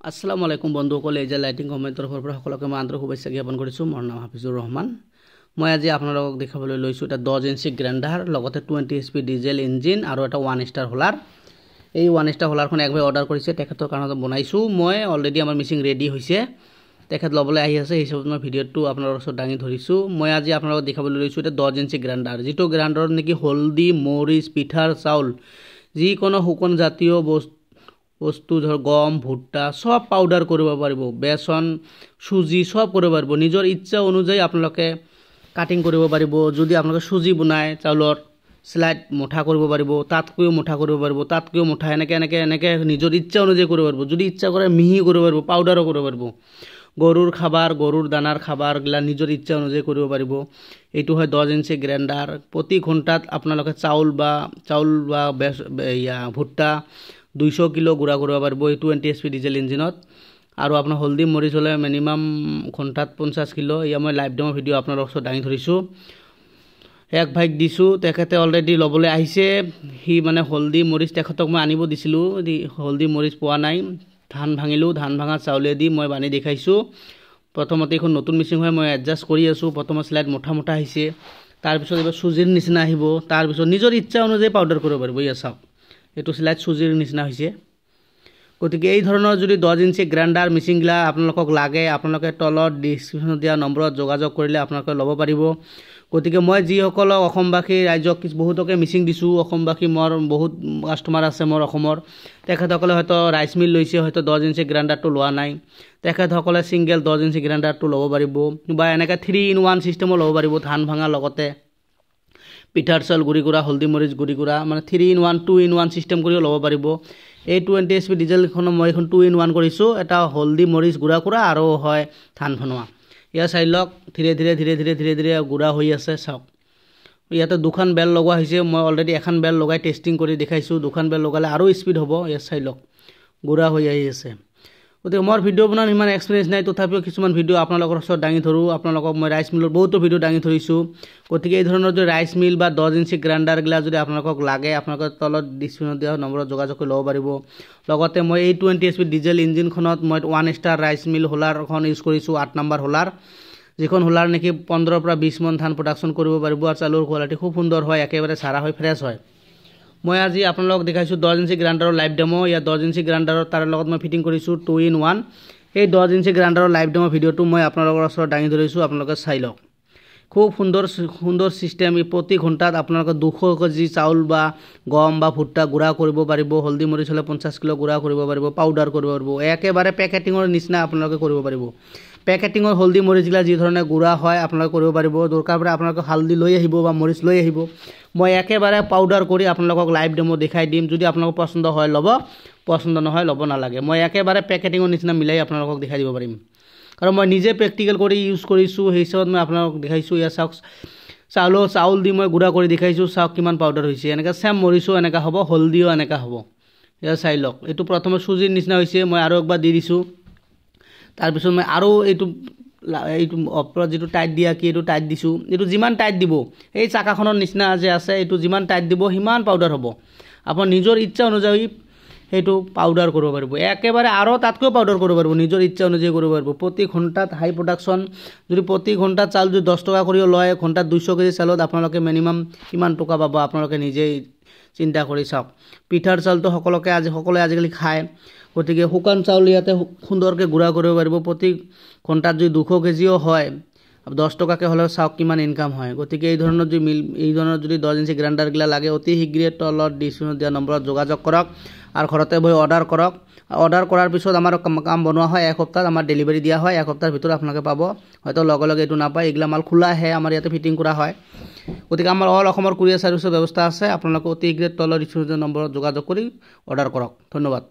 আসসালামু আলাইকুম বন্ধুসকল, এই যে লাইটিং কোম্পানীৰ তৰফৰ পৰা সকলোকে মই আন্তৰিক শুভেচ্ছা জ্ঞাপন কৰিছোঁ। মোৰ নাম হাফিজুৰ ৰহমান। মই আজি আপোনালোকক দেখাবলৈ লৈছোঁ এটা 10 ইঞ্চি গ্ৰাইণ্ডাৰ লগতে 20 HP ডিজেল ইঞ্জিন আৰু এটা 1 ষ্টাৰ হোলাৰ। এই 1 ষ্টাৰ হোলাৰখন একবাৰ অৰ্ডাৰ কৰিছে, তেখেতৰ কাৰণে বনাইছোঁ। মই অলৰেডি আমাৰ মেচিন ৰেডি হৈছে, তেখেত ল'বলৈ আহি আছে। হিচাপত মই ভিডিঅ'টো আপোনালোকৰ ওচৰত দাঙি ধৰিছোঁ। মই আজি আপোনালোকক দেখাবলৈ লৈছোঁ এটা 10 ইঞ্চি গ্ৰাইণ্ডাৰ, যিটো গ্ৰাইণ্ডাৰত নেকি হলদি, মৰিচ, পিঠাৰ চাউল, যিকোনো শুকান জাতীয় বস্তু ধৰ গম, ভুট্টা সব পাউডাৰ কৰিব পাৰিব, বেসন, সুজি সব কৰিব পাৰিব। নিজৰ ইচ্ছা অনুযায়ী আপোনালোকে কাটিং কৰিব পাৰিব। যদি আপোনালোকে সুজি বনায়, চাউলৰ স্লাইড মুঠা কৰিব পাৰিব, তাতকৈও মুঠা কৰিব পাৰিব, তাতকৈও মুঠা, এনেকৈ নিজৰ ইচ্ছা অনুযায়ী কৰিব পাৰিব। যদি ইচ্ছা কৰে মিহি কৰিব পাৰিব, পাউডাৰো কৰিব পাৰিব। গৰুৰ খাবাৰ, গৰুৰ দানাৰ খাবাৰগিলা নিজৰ ইচ্ছা অনুযায়ী কৰিব পাৰিব। এইটো হয় 10 ইঞ্চি গ্ৰাইণ্ডাৰ। প্ৰতি ঘণ্টাত আপোনালোকে চাউল বা ভুট্টা 200 কিলো গুড়া কৰিব পাৰিব এই 20 HP ডিজেল ইঞ্জিনত। আৰু আপোনাৰ হলদি মৰিচ হ'লে মিনিমাম ঘণ্টাত 50 কিলো। এয়া মই লাইভ ডেমো ভিডিঅ' আপোনালোকৰ ওচৰত দাঙি ধৰিছোঁ। এক ভাইক দিছোঁ, তেখেতে অলৰেডি ল'বলৈ আহিছে। সি মানে হলদি মৰিচ তেখেতক মই আনিব দিছিলোঁ, হলদি মৰিচ পোৱা নাই। ধান ভাঙিলোঁ, ধান ভাঙা চাউলেদি মই বানি দেখাইছোঁ। প্ৰথমতে এইখন নতুন মেচিন হয়, মই এডজাষ্ট কৰি আছোঁ। প্ৰথমত স্লাইড মুঠা আহিছে, তাৰপিছত এইবাৰ চুজিৰ নিচিনা আহিব, তাৰপিছত নিজৰ ইচ্ছা অনুযায়ী পাউডাৰ কৰিব পাৰিব। এয়া চাওক, এইটো স্লাইড চুজিৰ নিচিনা হৈছে। গতিকে এই ধৰণৰ যদি 10 ইঞ্চি গ্ৰাইণ্ডাৰ মেচিনগিলা আপোনালোকক লাগে, আপোনালোকে তলত ডিছক্ৰিপশ্যনত দিয়া নম্বৰত যোগাযোগ কৰিলে আপোনালোকে ল'ব পাৰিব। গতিকে মই যিসকলক অসমবাসী ৰাইজক বহুতকে মেচিন দিছোঁ, অসমবাসী মোৰ বহুত কাষ্টমাৰ আছে মোৰ অসমৰ, তেখেতসকলে হয়তো ৰাইচ মিল লৈছে, হয়তো 10 ইঞ্চি গ্ৰাইণ্ডাৰটো লোৱা নাই। তেখেতসকলে ছিংগেল 10 ইঞ্চি গ্ৰাইণ্ডাৰটো ল'ব পাৰিব, বা এনেকৈ 3-in-1 ছিষ্টেমো ল'ব পাৰিব। ধান ভাঙা লগতে পিঠাৰ চাউল গুড়ি গুড়া, হলদি মৰিচ গুড়ি গুড়া, মানে 3-in-1 2-in-1 ছিষ্টেম কৰিও ল'ব পাৰিব। এই 20 HP ডিজেলখনো মই এখন 2-in-1 কৰিছোঁ। এটা হলদি মৰিচ গুড়া কৰা আৰু হয় ধান ভনোৱা। ইয়াৰ চাই লওক, ধীৰে ধীৰে গুড়া হৈ আছে। চাওক, ইয়াতে দুখন বেল লগোৱা হৈছে। মই অলৰেডি এখন বেল লগাই টেষ্টিং কৰি দেখাইছোঁ। দুখন বেল লগালে আৰু স্পীড হ'ব। ইয়াত চাই লওক, গুড়া হৈ আহি আছে। গতিকে মোৰ ভিডিঅ' বনোৱাৰ ইমান এক্সপিৰিয়েঞ্চ নাই, তথাপিও কিছুমান ভিডিঅ' আপোনালোকৰ ওচৰত দাঙি ধৰোঁ। আপোনালোকক মই ৰাইচ মিলৰ বহুতো ভিডিঅ' দাঙি ধৰিছোঁ। গতিকে এই ধৰণৰ যদি ৰাইচ মিল বা 10 ইঞ্চি গ্ৰাইণ্ডাৰগিলা যদি আপোনালোকক লাগে, আপোনালোকে তলত ডিছক্ৰিপশ্যনত দিয়া নম্বৰত যোগাযোগ কৰি ল'ব পাৰিব। লগতে মই এই 20 HP ডিজেল ইঞ্জিনখনত মই 1 ষ্টাৰ ৰাইচ মিল হোলাৰখন ইউজ কৰিছোঁ, 8 নম্বৰ হোলাৰ, যিখন হোলাৰ নেকি 15 পৰা 20 মন ধান প্ৰডাকশ্যন কৰিব পাৰিব। আৰু চাউলৰ কোৱালিটি খুব সুন্দৰ হয়, একেবাৰে চাৰা হয়, ফ্ৰেছ হয়। মই আজি আপোনালোকক দেখাইছোঁ 10 ইঞ্চি গ্ৰাইণ্ডাৰৰ লাইভ ডেমো। ইয়াত 10 ইঞ্চি গ্ৰাইণ্ডাৰৰ তাৰ লগত মই ফিটিং কৰিছোঁ 2-in-1। এই 10 ইঞ্চি গ্ৰাইণ্ডাৰৰ লাইভ ডেমো ভিডিঅ'টো মই আপোনালোকৰ ওচৰত দাঙি ধৰিছোঁ, আপোনালোকে চাই লওক। খুব সুন্দৰ ছিষ্টেম। প্ৰতি ঘণ্টাত আপোনালোকে 200 কেজি চাউল বা গম বা ভুট্টা গুড়া কৰিব পাৰিব। হলদি মৰিচ হ'লে 50 কিলো গুড়া কৰিব পাৰিব, পাউডাৰ কৰিব পাৰিব। একেবাৰে পেকেটিঙৰ নিচিনা আপোনালোকে কৰিব পাৰিব। পেকেটিঙৰ হলদি মৰিচগিলা যি ধৰণে গুড়া হয় আপোনালোকে কৰিব পাৰিব। দৰকাৰ পৰা আপোনালোকে হালধি লৈ আহিব বা মৰিচ লৈ আহিব। মই একেবাৰে পাউডাৰ কৰি আপোনালোকক লাইভ ডেমো দেখাই দিম। যদি আপোনালোকৰ পচন্দ হয় ল'ব, পচন্দ নহয় ল'ব নালাগে। মই একেবাৰে পেকেটিঙৰ নিচিনা মিলাই আপোনালোকক দেখাই দিব পাৰিম, কাৰণ মই নিজে প্ৰেক্টিকেল কৰি ইউজ কৰিছোঁ। সেই হিচাপত মই আপোনালোকক দেখাইছোঁ। ইয়াত চাওক, চাউল দি মই গুড়া কৰি দেখাইছোঁ। চাওক কিমান পাউডাৰ হৈছে। এনেকৈ চেম মৰিচো এনেকৈ হ'ব, হলদিও এনেকৈ হ'ব। ইয়াত চাই লওক, এইটো প্ৰথমে চুজিৰ নিচিনা হৈছে। মই আৰু একবাৰ দি দিছোঁ। তাৰপিছত মই আৰু এইটো ওপৰত যিটো টাইট দিয়া কি, এইটো টাইট দিছোঁ। এইটো যিমান টাইট দিব, এই চাকাখনৰ নিচিনা যে আছে, এইটো যিমান টাইট দিব সিমান পাউডাৰ হ'ব। আপোনাৰ নিজৰ ইচ্ছা অনুযায়ী সেইটো পাউডাৰ কৰিব পাৰিব। একেবাৰে আৰু তাতকৈ পাউডাৰ কৰিব পাৰিব, নিজৰ ইচ্ছা অনুযায়ী কৰিব পাৰিব। প্ৰতি ঘণ্টাত হাই প্ৰডাকশ্যন। যদি প্ৰতি ঘণ্টাত চাউল যদি 10 টকা কৰিও লয়, ঘণ্টাত 200 কেজি চাউলত আপোনালোকে মিনিমাম কিমান টকা পাব আপোনালোকে নিজেই চিন্তা কৰি চাওক। পিঠাৰ চাউলটো সকলোৱে আজিকালি খায়। গতিকে শুকান চাউল ইয়াতে সুন্দৰকৈ গুড়া কৰিব পাৰিব। প্ৰতি ঘণ্টাত যদি 200 কেজিও হয়, 10 টকাকৈ হ'লেও চাওক কিমান ইনকাম হয়। গতিকে এই ধৰণৰ যদি 10 ইঞ্চি গ্ৰাইণ্ডাৰগিলা লাগে, অতি শীঘ্ৰে তলত ডিছক্ৰিপশ্যনত দিয়া নম্বৰত যোগাযোগ কৰক আৰু ঘৰতে বহি অৰ্ডাৰ কৰক। অৰ্ডাৰ কৰাৰ পিছত আমাৰ কাম বনোৱা হয়, 1 সপ্তাহত আমাৰ ডেলিভাৰী দিয়া হয়। 1 সপ্তাহৰ ভিতৰত আপোনালোকে পাব। হয়তো লগে এইটো নাপায়, এইগিলা মাল খোলা আহে, আমাৰ ইয়াতে ফিটিং কৰা হয়। গতিকে আমাৰ অসমৰ কুৰিয়াৰ ছাৰ্ভিচৰ ব্যৱস্থা আছে। আপোনালোকে অতি শীঘ্ৰে তলৰ ডিছক্ৰিপশ্যনৰ নম্বৰত যোগাযোগ কৰি অৰ্ডাৰ কৰক। ধন্যবাদ।